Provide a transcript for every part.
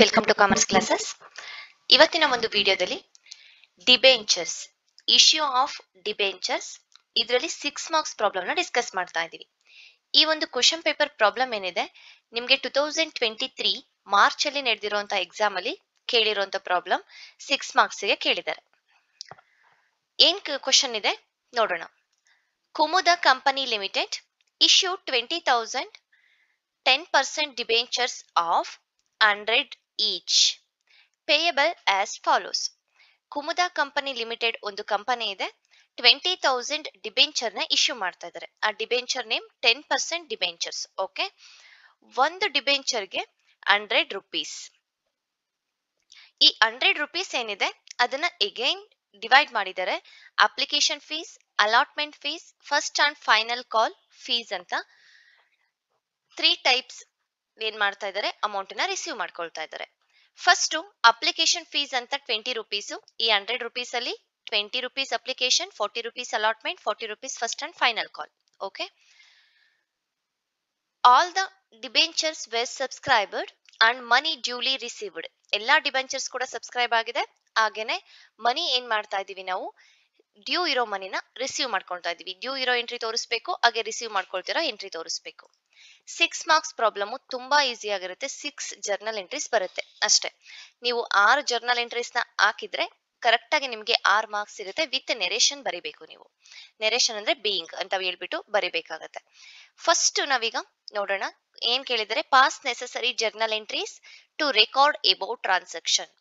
Welcome to commerce classes. ಇವತ್ತಿನ ಒಂದು ವಿಡಿಯೋದಲ್ಲಿ ಡಿಬೆಂಚರ್ಸ್, ಇಶ್ಯೂ ಆಫ್ ಡಿಬೆಂಚರ್ಸ್, ಇದರಲ್ಲಿ 6 ಮಾರ್ಕ್ಸ್ ಪ್ರಾಬ್ಲಮ್ ನ ಡಿಸ್ಕಸ್ ಮಾಡ್ತಾ ಇದ್ದೀವಿ. ಈ ಒಂದು ಕ್ವಶನ್ ಪೇಪರ್ ಪ್ರಾಬ್ಲಮ್ ಏನಿದೆ ನಿಮಗೆ 2023 ಮಾರ್ಚ್ ಅಲ್ಲಿ ನಡೆದಿರುವಂತಹ ಎಕ್ಸಾಮ್ ಅಲ್ಲಿ ಕೇಳಿರುವಂತ ಪ್ರಾಬ್ಲಮ್ 6 ಮಾರ್ಕ್ಸ್ ಗೆ ಕೇಳಿದ್ದಾರೆ. ಏನ್ ಕ್ವಶನ್ ಇದೆ ನೋಡೋಣ. Kumuda company limited issued 20,000 10% debentures of 100 each payable as follows. Kumuda company limited ಒಂದು ಕಂಪನಿ ಇದೆ. 20,000 ಡಿಬೆಂಚರ್ ನ ಇಶ್ಯೂ ಮಾಡ್ತಾ ಇದ್ದಾರೆ. ಆ ಡಿಬೆಂಚರ್ ನೇಮ್ 10% ಡಿಬೆಂಚರ್ಸ್. ಓಕೆ, ಒಂದು ಡಿಬೆಂಚರ್ಗೆ 100 ರುಪೀಸ್. ಈ 100 ರುಪೀಸ್ ಏನಿದೆ ಅದನ್ನ ಎಗೈನ್ ಡಿವೈಡ್ ಮಾಡಿದ್ದಾರೆ. Application fees, allotment fees, first and final call fees ಅಂತ 3 ಟೈಪ್ಸ್ ಏನ್ ಮಾಡ್ತಾ ಇದ್ದಾರೆ, ಅಮೌಂಟ್ ನ ರಿಸೀವ್ ಮಾಡ್ಕೊಳ್ತಾ ಇದ್ದಾರೆ. ಫಸ್ಟ್ ಅಪ್ಲಿಕೇಶನ್ ಫೀಸ್ ಅಂತ 20 ರುಪೀಸ್. ಈ 100 ರುಪೀಸ್ ಅಲ್ಲಿ 20 rupees application, 40 rupees allotment, 40 rupees first and final call. Okay, all the debentures were subscribed and money duly received. ಎಲ್ಲಾ ಡಿಬೆಂಚರ್ಸ್ ಕೂಡ ಸಬ್ಸ್ಕ್ರೈಬ್ ಆಗಿದೆ. ಹಾಗೇನೆ ಮನಿ ಏನ್ ಮಾಡ್ತಾ ಇದೀವಿ ನಾವು, ಡ್ಯೂ ಇರೋ ಮನಿನ ರಿಸೀವ್ ಮಾಡ್ಕೊಳ್ತಾ ಇದೀವಿ. ಡ್ಯೂ ಇರೋ ಎಂಟ್ರಿ ತೋರಿಸಬೇಕು, ಹಾಗೆ ರಿಸೀವ್ ಮಾಡ್ಕೊಳ್ತಿರೋ ಎಂಟ್ರಿ ತೋರಿಸಬೇಕು. 6 ಮಾರ್ಕ್ಸ್ ಪ್ರಾಬ್ಲಮ್ ತುಂಬಾ ಈಸಿ ಆಗಿರುತ್ತೆ. 6 ಜರ್ನಲ್ ಎಂಟ್ರೀಸ್ ಬರುತ್ತೆ ಅಷ್ಟೇ. ನೀವು 6 ಜರ್ನಲ್ ಎಂಟ್ರೀಸ್ ನ ಹಾಕಿದ್ರೆ ಕರೆಕ್ಟ್ ಆಗಿ ನಿಮ್ಗೆ 6 ಮಾರ್ಕ್ಸ್ ಸಿಗುತ್ತೆ. ವಿತ್ ನೆರೇಷನ್ ಬರಿಬೇಕು. ನೀವು ನೆರೇಷನ್ ಅಂದ್ರೆ ಬೀಯಿಂಗ್ ಅಂತ ಹೇಳ್ಬಿಟ್ಟು ಬರಿಬೇಕಾಗತ್ತೆ. ಫಸ್ಟ್ ನಾವೀಗ ನೋಡೋಣ ಏನ್ ಕೇಳಿದರೆ, pass necessary journal entries to record about transaction.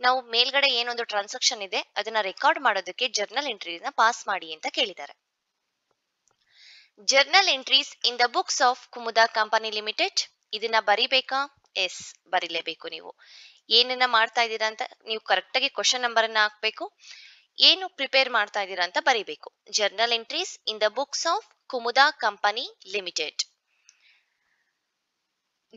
ನಾವು ಮೇಲ್ಗಡೆ ಏನೊಂದು ಟ್ರಾನ್ಸಾಕ್ಷನ್ ಇದೆ ಅದನ್ನ ರೆಕಾರ್ಡ್ ಮಾಡೋದಕ್ಕೆ ಜರ್ನಲ್ ಎಂಟ್ರಿನ ಪಾಸ್ ಮಾಡಿ ಅಂತ ಕೇಳಿದ್ದಾರೆ. Journal entries in the books of Kumuda company limited. ಇದನ್ನ ಬರಿಬೇಕಾ? ಎಸ್, ಬರಿಲೇಬೇಕು. ನೀವು ಏನನ್ನ ಮಾಡ್ತಾ ಇದ್ದೀರಾ ಅಂತ ನೀವು ಕರೆಕ್ಟ್ ಆಗಿ ಕ್ವಶನ್ ನಂಬರ್ ಅನ್ನ ಹಾಕ್ಬೇಕು. ಏನು ಪ್ರಿಪೇರ್ ಮಾಡ್ತಾ ಇದ್ದೀರಾ ಅಂತ ಬರಿಬೇಕು. Journal entries in the books of Kumuda company limited.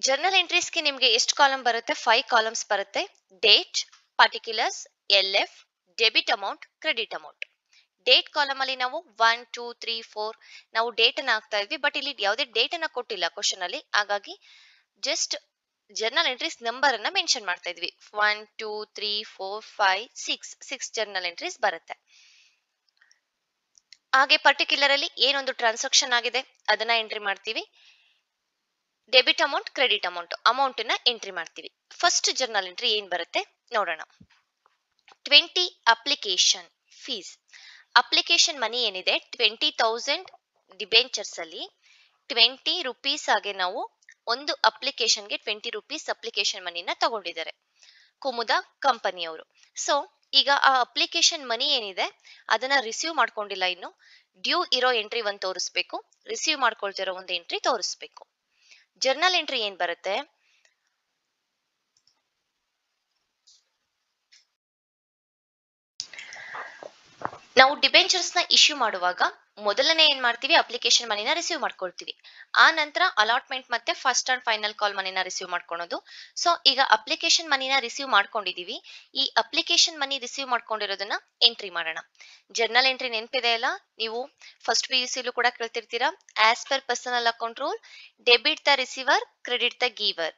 Journal ಎಂಟ್ರೀಸ್ಗೆ ನಿಮ್ಗೆ ಎಷ್ಟು ಕಾಲಮ್ ಬರುತ್ತೆ? 5 ಕಾಲಮ್ಸ್ ಬರುತ್ತೆ. Date, particulars, LF, debit amount, credit amount. Date column ಅಲ್ಲಿ ನಾವು 1, 2, 3, 4 ನಾವು ಡೇಟ್ ಅನ್ನ ಹಾಕ್ತಾ ಇದ್ವಿ. ಬಟ್ ಇಲ್ಲಿ ಯಾವುದೇ ಡೇಟ್ ಅನ್ನ ಕೊಟ್ಟಿಲ್ಲ ಕ್ವಶನ್ ಅಲ್ಲಿ. ಹಾಗಾಗಿ ಜಸ್ಟ್ ಜರ್ನಲ್ ಎಂಟ್ರೀಸ್ ನಂಬರ್ ಅನ್ನ ಮೆನ್ಷನ್ ಮಾಡ್ತಾ ಇದ್ವಿ. 1, 2, 3, 4, 5, 6 ಜರ್ನಲ್ ಎಂಟ್ರೀಸ್ ಬರುತ್ತೆ. ಹಾಗೆ ಪರ್ಟಿಕ್ಯುಲರ್ ಅಲ್ಲಿ ಏನೊಂದು ಟ್ರಾನ್ಸಾಕ್ಷನ್ ಆಗಿದೆ ಅದನ್ನ ಎಂಟ್ರಿ ಮಾಡ್ತೀವಿ. ಡೆಬಿಟ್ ಅಮೌಂಟ್, ಕ್ರೆಡಿಟ್ ಅಮೌಂಟ್ ನ ಎಂಟ್ರಿ ಮಾಡ್ತೀವಿ. ಫಸ್ಟ್ ಜರ್ನಲ್ ಎಂಟ್ರಿ ಏನ್ ಬರುತ್ತೆ ನೋಡೋಣ. 20 ಅಪ್ಲಿಕೇಶನ್ ಫೀಸ್. ಅಪ್ಲಿಕೇಶನ್ ಮನಿ ಏನಿದೆ 20,000 ಡಿಬೆಂಚರ್ಸ್ ಅಲ್ಲಿ 20 ರುಪೀಸ್ ಆಗಿ ನಾವು ಒಂದು ಅಪ್ಲಿಕೇಶನ್ಗೆ 20 ರುಪೀಸ್ ಅಪ್ಲಿಕೇಶನ್ ಮನಿನ ತಗೊಂಡಿದ್ದಾರೆ ಕುಮುದಾ ಕಂಪನಿಯವರು. ಸೊ ಈಗ ಆ ಅಪ್ಲಿಕೇಶನ್ ಮನಿ ಏನಿದೆ ಅದನ್ನ ರಿಸೀವ್ ಮಾಡ್ಕೊಂಡಿಲ್ಲ. ಇನ್ನು ಡ್ಯೂ ಇರೋ ಎಂಟ್ರಿ ಒಂದು ತೋರಿಸ್ಬೇಕು, ರಿಸೀವ್ ಮಾಡ್ಕೊಳ್ತಿರೋ ಒಂದು ಎಂಟ್ರಿ ತೋರಿಸ್ಬೇಕು. ಜರ್ನಲ್ ಎಂಟ್ರಿ ಏನ್ ಬರುತ್ತೆ, ನಾವು ಡಿಬೆಂಚರ್ಸ್ ನ ಇಶ್ಯೂ ಮಾಡುವಾಗ ಮೊದಲನೇ ಏನ್ ಮಾಡ್ತೀವಿ, ಅಪ್ಲಿಕೇಶನ್ ಮನಿನ ರಿಸೀವ್ ಮಾಡ್ಕೊಳ್ತೀವಿ. ಆ ನಂತರ ಅಲಾಟ್ಮೆಂಟ್ ಮತ್ತೆ ಫಸ್ಟ್ ಅಂಡ್ ಫೈನಲ್ ಕಾಲ್ ಮನಿನ ರಿಸೀವ್ ಮಾಡ್ಕೊಳೋದು. ಸೊ ಈಗ ಅಪ್ಲಿಕೇಶನ್ ಮನಿನ ರಿಸೀವ್ ಮಾಡ್ಕೊಂಡಿದೀವಿ. ಈ ಅಪ್ಲಿಕೇಶನ್ ಮನಿ ರಿಸೀವ್ ಮಾಡ್ಕೊಂಡಿರೋದನ್ನ ಎಂಟ್ರಿ ಮಾಡೋಣ. ಜರ್ನಲ್ ಎಂಟ್ರಿ ನೆನಪಿದೆ ಅಲ್ಲ, ನೀವು ಫಸ್ಟ್ PUC ಕೂಡ ಕೇಳ್ತಿರ್ತೀರಾ. As per personal account rule, debit the receiver, credit the giver.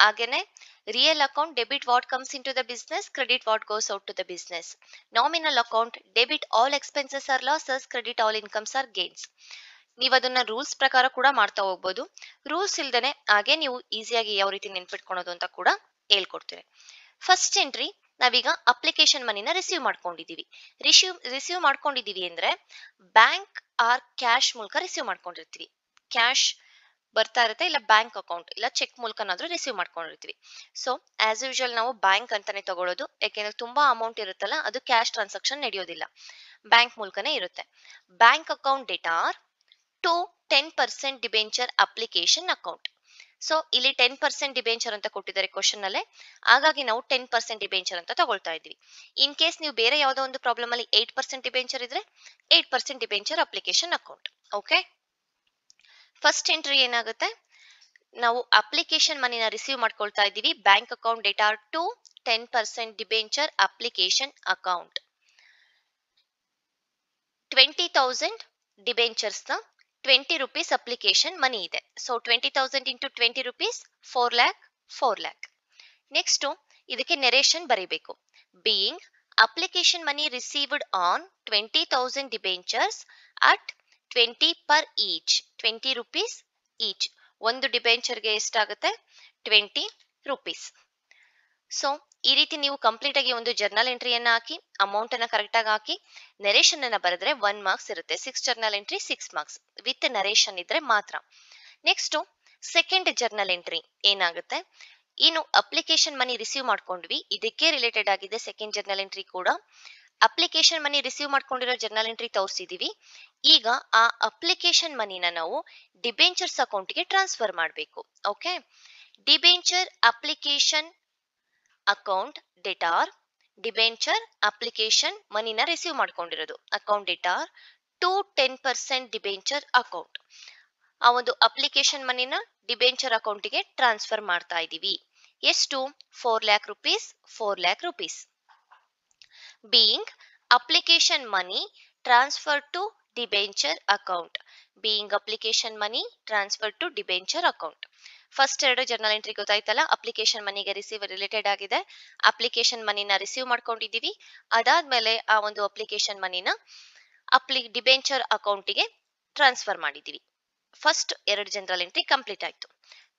ಹಾಗೇನೆ real account, debit what comes in to the business, credit what goes out to the business. Nominal account, debit all expenses or losses, credit all incomes or gains. ನೀವು ಅದನ್ನ rules ಪ್ರಕಾರ ಕೂಡ ಮಾಡ್ತಾ ಹೋಗ್ಬೋದು. Rules ಇಲ್ದೇನೆ ಹಾಗೆ ನೀವು ಈಸಿಯಾಗಿ ಯಾವ ರೀತಿ ನೆನ್ಪಿಟ್ಕೊಳೋದು ಅಂತ ಕೂಡ ಹೇಳ್ಕೊಡ್ತೀನಿ. ಫಸ್ಟ್ ಎಂಟ್ರಿ, ನಾವೀಗ ಅಪ್ಲಿಕೇಶನ್ ಮನಿನ ರಿಸೀವ್ ಮಾಡ್ಕೊಂಡಿದೀವಿ. ರಿಸೀವ್ ಮಾಡ್ಕೊಂಡಿದೀವಿ ಅಂದ್ರೆ ಬ್ಯಾಂಕ್ ಆರ್ ಕ್ಯಾಶ್ ಮೂಲಕ ರಿಸೀವ್ ಮಾಡ್ಕೊಂಡಿರ್ತೀವಿ. ಕ್ಯಾಶ್ ಬರ್ತಾ ಇರುತ್ತೆ, ಇಲ್ಲ ಬ್ಯಾಂಕ್ ಅಕೌಂಟ್ ಇಲ್ಲ ಚೆಕ್ ಮೂಲಕನಾದ್ರೂ ರಿಸೀವ್ ಮಾಡ್ಕೊಂಡಿರ್ತೀವಿ. ಸೊ ಆಸ್ ಯೂಶುವಲ್ ನಾವು ಬ್ಯಾಂಕ್ ಅಂತಾನೆ ತಗೊಳ್ಳೋದು. ಯಾಕೆಂದ್ರೆ ತುಂಬಾ ಅಮೌಂಟ್ ಇರುತ್ತಲ್ಲ, ಅದು ಕ್ಯಾಶ್ ಟ್ರಾನ್ಸಾಕ್ಷನ್ ನಡೆಯೋದಿಲ್ಲ, ಬ್ಯಾಂಕ್ ಮೂಲಕನೇ ಇರುತ್ತೆ. Bank account debtor to 10% debenture application account. So ಇಲ್ಲಿ 10% ಡಿಬೆಂಚರ್ ಅಂತ ಕೊಟ್ಟಿದ್ದಾರೆ ಕ್ವಶನ್ ಅಲ್ಲೇ, ಹಾಗಾಗಿ ನಾವು 10% ಡಿಬೆಂಚರ್ ಅಂತ ತಗೊಳ್ತಾ ಇದ್ವಿ. ಇನ್ ಕೇಸ್ ನೀವು ಬೇರೆ ಯಾವುದೋ ಒಂದು ಪ್ರಾಬ್ಲಮ್ ಅಲ್ಲಿ 8% ಡಿಬೆಂಚರ್ ಇದ್ರೆ 8% debenture application account. Okay, first entry ಏನಾಗುತ್ತೆ, ನಾವು ಅಪ್ಲಿಕೇಶನ್ ಮನಿನ ರಿಸೀವ್ ಮಾಡ್ಕೊಳ್ತಾ ಇದ್ದೀವಿ. Bank account data to 10% debenture application account. 20,000 debentures ನ 20 ರುಪೀಸ್ ಅಪ್ಲಿಕೇಶನ್ ಮನಿ ಇದೆ. So 20,000 into 20 rupees 4 lakh. Next ಇದಕ್ಕೆ ನೆರೇಷನ್ ಬರೀಬೇಕು. Being application money received on 20,000 debentures at 20 per each, 20 rupees each. ಒಂದು ಡಿಬೆಂಚರ್ಗೆ ಎಷ್ಟಾಗುತ್ತೆ? 20 ರುಪೀಸ್. ಸೊ ಈ ರೀತಿ ನೀವು ಕಂಪ್ಲೀಟ್ ಆಗಿ ಒಂದು ಜರ್ನಲ್ ಎಂಟ್ರಿಯನ್ನ ಹಾಕಿ ಅಮೌಂಟ್ ಅನ್ನ ಕರೆಕ್ಟ್ ಆಗಿ ಹಾಕಿ ನರೇಷನ್ ಅನ್ನ ಬರೆದ್ರೆ 1 ಮಾರ್ಕ್ಸ್ ಇರುತ್ತೆ. 6 journal entry 6 marks with narration ಇದ್ರೆ ಮಾತ್ರ. ನೆಕ್ಸ್ಟ್ ಸೆಕೆಂಡ್ ಜರ್ನಲ್ ಎಂಟ್ರಿ ಏನಾಗುತ್ತೆ? ಇನ್ನು ಅಪ್ಲಿಕೇಶನ್ ಮನಿ ರಿಸೀವ್ ಮಾಡ್ಕೊಂಡ್ವಿ, ಇದಕ್ಕೆ ರಿಲೇಟೆಡ್ ಆಗಿದೆ ಸೆಕೆಂಡ್ ಜರ್ನಲ್ ಎಂಟ್ರಿ ಕೂಡ. ಅಪ್ಲಿಕೇಶನ್ ಮನಿ ರಿಸೀವ್ ಮಾಡ್ಕೊಂಡಿರೋ ಜರ್ನಲ್ ಎಂಟ್ರಿ ತೋರಿಸಿದೀವಿ. ಈಗ ಆ ಅಪ್ಲಿಕೇಶನ್ ಮನಿನ ನಾವು ಡಿಬೆಂಚರ್ಸ್ ಅಕೌಂಟ್ಗೆ ಟ್ರಾನ್ಸ್ಫರ್ ಮಾಡಬೇಕು. Okay, debenture application account debtor, debenture application ಮನಿನ ರಿಸೀವ್ ಮಾಡ್ಕೊಂಡಿರೋದು account debtor to 10% debenture account. ಆ ಒಂದು ಅಪ್ಲಿಕೇಶನ್ ಮನಿನ ಡಿಬೆಂಚರ್ ಅಕೌಂಟ್ಗೆ ಟ್ರಾನ್ಸ್ಫರ್ ಮಾಡ್ತಾ ಇದೀವಿ. ಎಷ್ಟು? 4 lakh rupees, 4 lakh rupees. Being application money transferred to debenture account. Being application money transferred to debenture account. First ಎರಡು ಜರ್ನಲ್ ಎಂಟ್ರಿ ಗೊತ್ತಾಯ್ತಲ್ಲ, ಅಪ್ಲಿಕೇಶನ್ ಮನಿಗೆ ರಿಸೀವ್ ರಿಲೇಟೆಡ್ ಆಗಿದೆ. ಅಪ್ಲಿಕೇಶನ್ ಮನಿನ ರಿಸೀವ್ ಮಾಡ್ಕೊಂಡಿದೀವಿ, ಅದಾದ್ಮೇಲೆ ಆ ಒಂದು ಅಪ್ಲಿಕೇಶನ್ ಮನಿನ ಡಿಬೆಂಚರ್ ಅಕೌಂಟಿಗೆ ಟ್ರಾನ್ಸ್ಫರ್ ಮಾಡಿದೀವಿ. ಫಸ್ಟ್ ಎರಡು ಜನರಲ್ ಎಂಟ್ರಿ ಕಂಪ್ಲೀಟ್ ಆಯ್ತು.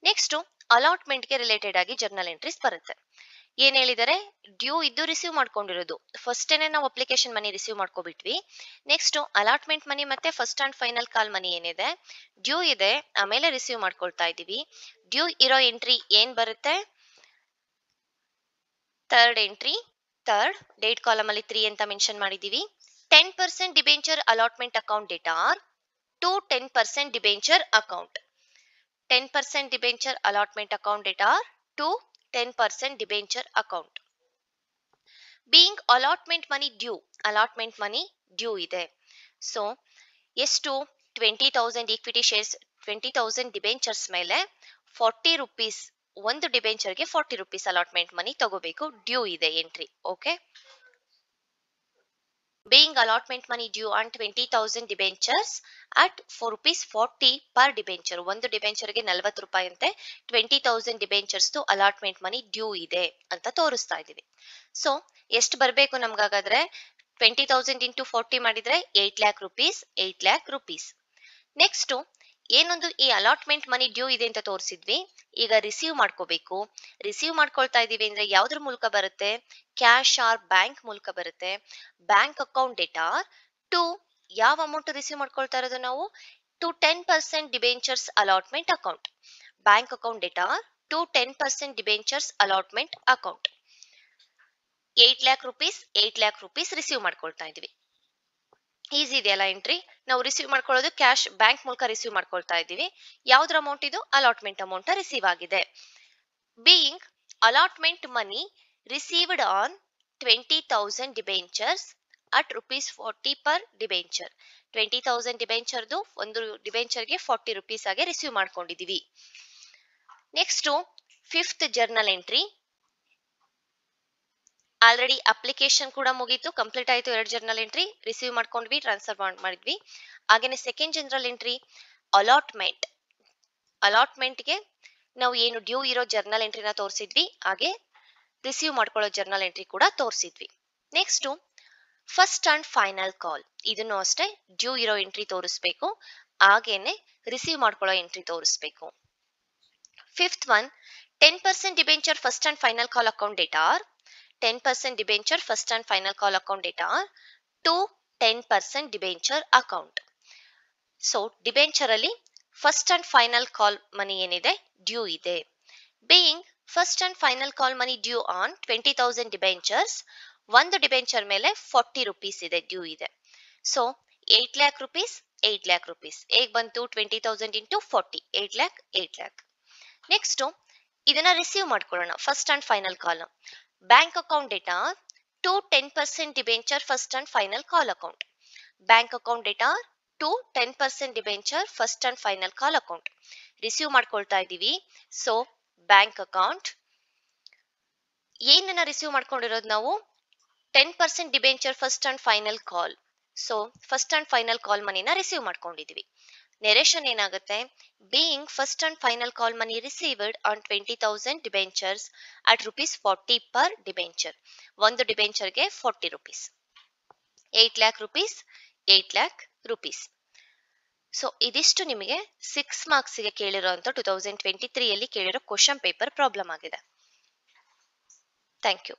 ನೆಕ್ಸ್ಟ್ ಅಲಾಟ್ಮೆಂಟ್ಗೆ ರಿಲೇಟೆಡ್ ಆಗಿ ಜರ್ನಲ್ ಎಂಟ್ರೀಸ್ ಬರುತ್ತೆ. ಏನ್ ಹೇಳಿದರೆ, ಡ್ಯೂ ಇದ್ದು ರಿಸೀವ್ ಮಾಡ್ಕೊಂಡಿರೋದು. ಫಸ್ಟೇನೆ ನಾವು ಅಪ್ಲಿಕೇಶನ್ ಮನಿ ರಿಸೀವ್ ಮಾಡ್ಕೊಬಿಟ್ವಿ. ನೆಕ್ಸ್ಟ್ ಅಲಾಟ್ಮೆಂಟ್ ಮನಿ ಮತ್ತೆ first and final call money ಏನಿದೆ, ಡ್ಯೂ ಇದೆ, ಆಮೇಲೆ ರಿಸೀವ್ ಮಾಡ್ಕೊಳ್ತಾ ಇದೀವಿ. ಡ್ಯೂ ಇರೋ ಎಂಟ್ರಿ ಏನ್ ಬರುತ್ತೆ? Third entry, third date column ಅಲ್ಲಿ 3 ಅಂತ ಮೆನ್ಷನ್ ಮಾಡಿದೀವಿ. 10% debenture allotment account debtor to 10% debenture account. 10% debenture allotment account debtor to 10% debenture account. Being allotment money due, allotment money due ಇದೆ. ಸೊ ಎಷ್ಟು? 20,000 ಈಕ್ವಿಟಿ ಶೇರ್ಸ್, 20,000 ಡಿಬೆಂಚರ್ಸ್ ಮೇಲೆ 40 rupees, ಒಂದು ಡಿಬೆಂಚರ್ಗೆ 40 rupees allotment ಮನಿ ತಗೋಬೇಕು. Due ಇದೆ entry. Okay, being allotment money due on 20,000 debentures at 4 rupees 40 per debenture. ಒಂದು ಡಿಬೆಂಚರ್ಗೆ 40 ರೂಪಾಯಿ ಅಂತೆ. 20,000 ಡಿಬೆಂಚರ್ಸ್ ಅಲಾಟ್ಮೆಂಟ್ ಮನಿ ಡ್ಯೂ ಇದೆ ಅಂತ ತೋರಿಸ್ತಾ ಇದೀವಿ. ಸೊ ಎಷ್ಟು ಬರಬೇಕು ನಮ್ಗಾಗಾದ್ರೆ? 20,000 ಇಂಟು 40 ಮಾಡಿದ್ರೆ 8 lakh rupees, 8 lakh rupees. Next ಏನೊಂದು ಈ ಅಲಾಟ್ಮೆಂಟ್ ಮನಿ ಡ್ಯೂ ಇದೆ ಅಂತ ತೋರಿಸಿದ್ವಿ, ಈಗ ರಿಸೀವ್ ಮಾಡ್ಕೋಬೇಕು. ರಿಸೀವ್ ಮಾಡ್ಕೊಳ್ತಾ ಇದೀವಿ ಅಂದ್ರೆ ಯಾವ್ದ್ರ ಮೂಲಕ ಬರುತ್ತೆ? ಕ್ಯಾಶ್ ಆರ್ ಬ್ಯಾಂಕ್ ಮೂಲಕ ಬರುತ್ತೆ. ಬ್ಯಾಂಕ್ ಅಕೌಂಟ್ ಡೇಟಾರ್ ಟು ಯಾವ ಅಮೌಂಟ್ ರಿಸೀವ್ ಮಾಡ್ಕೊಳ್ತಾ ಇರೋದು ನಾವು? To 10% debentures allotment account. Bank account debtor to 10% debentures allotment account. 8 lakh rupees, 8 lakh rupees receive ಮಾಡ್ಕೊಳ್ತಾ ಇದೀವಿ. ಈಸಿ ಇದೆಯಲ್ಲ ಎಂಟ್ರಿ? ನಾವು ರಿಸೀವ್ ಮಾಡ್ಕೊಳ್ಳೋದು ಕ್ಯಾಶ್ ಬ್ಯಾಂಕ್ ಮೂಲಕ ರಿಸೀವ್ ಮಾಡ್ಕೊಳ್ತಾ ಇದ್ದೀವಿ. ಯಾವ್ದ್ರ ಅಮೌಂಟ್ ಇದು? ಅಲಾಟ್ಮೆಂಟ್ ಅಮೌಂಟ್ ರಿಸೀವ್ ಆಗಿದೆ. Being allotment money received on 20,000 debentures at rupees 40 per debenture. 20,000 ಡಿಬೆಂಚರ್ದು ಒಂದು ಡಿಬೆಂಚರ್ಗೆ 40 ರುಪೀಸ್ ಆಗಿ ರಿಸೀವ್ ಮಾಡ್ಕೊಂಡಿದೀವಿ. Next fifth journal entry. Already application ಕೂಡ ಮುಗೀತು, ಕಂಪ್ಲೀಟ್ ಆಯ್ತು. ಎರಡು ಜರ್ನಲ್ ಎಂಟ್ರಿ ರಿಸೀವ್ ಮಾಡ್ಕೊಂಡ್ವಿ, ಟ್ರಾನ್ಸ್ಫರ್ ಮಾಡಿದ್ವಿ. ಹಾಗೇನೆ ಸೆಕೆಂಡ್ ಜನರಲ್ ಎಂಟ್ರಿ ಅಲಾಟ್ಮೆಂಟ್. ಅಲಾಟ್ಮೆಂಟ್ಗೆ ನಾವು ಏನು ಡ್ಯೂ ಇರೋ ಜರ್ನಲ್ ಎಂಟ್ರಿನ ತೋರಿಸಿದ್ವಿ, ಹಾಗೆ ರಿಸೀವ್ ಮಾಡ್ಕೊಳ್ಳೋ ಜರ್ನಲ್ ಎಂಟ್ರಿ ಕೂಡ ತೋರಿಸಿದ್ವಿ. Next first and final call. ಇದನ್ನು ಅಷ್ಟೇ ಡ್ಯೂ ಇರೋ ಎಂಟ್ರಿ ತೋರಿಸ್ಬೇಕು, ಹಾಗೇನೆ ರಿಸೀವ್ ಮಾಡ್ಕೊಳ್ಳೋ ಎಂಟ್ರಿ ತೋರಿಸ್ಬೇಕು. Fifth one 10% debenture first and final call account debtor. 10% debenture first and final call account data to 10% debenture account. So debenture ಅಲ್ಲಿ first and final call money ಏನಿದೆ due ಇದೆ. Being first and final call money due on 20,000 debentures. ಒಂದು debenture ಮೇಲೆ 40 rupees ಇದೆ, due ಇದೆ. So 8 lakh rupees, 8 lakh rupees. ಹೇಗ್ ಬಂತು? 20,000 into 40, 8 lakh, 8 lakh. Next ಇದನ್ನ ರಿಸೀವ್ ಮಾಡ್ಕೊಳ್ಳೋಣ. First and final call bank account data to 10% debenture first and final call account. Bank account data to 10% debenture first and final call account receive ಮಾಡ್ಕೊಳ್ತಾ ಇದ್ದೀವಿ. So bank account ಏನನ್ನ receive ಮಾಡ್ಕೊಂಡಿರೋದು ನಾವು? 10% debenture first and final call. So first and final call ಮನಿನ receive ಮಾಡ್ಕೊಂಡಿದೀವಿ. Narration ಏನಾಗುತ್ತೆ, being first and final call money received on 20,000 debentures at ₹40 per debenture. ಒಂದು ಡಿಬೆಂಚರ್ಗೆ 40 rupees. 8 lakh rupees, 8 lakh rupees. So ಇದಿಷ್ಟು ನಿಮಗೆ 6 ಮಾರ್ಕ್ಸ್ಗೆ ಕೇಳಿರುವಂಥ 2023 ಅಲ್ಲಿ ಕೇಳಿರೋ ಕ್ವಶನ್ ಪೇಪರ್ ಪ್ರಾಬ್ಲಮ್ ಆಗಿದೆ. Thank you.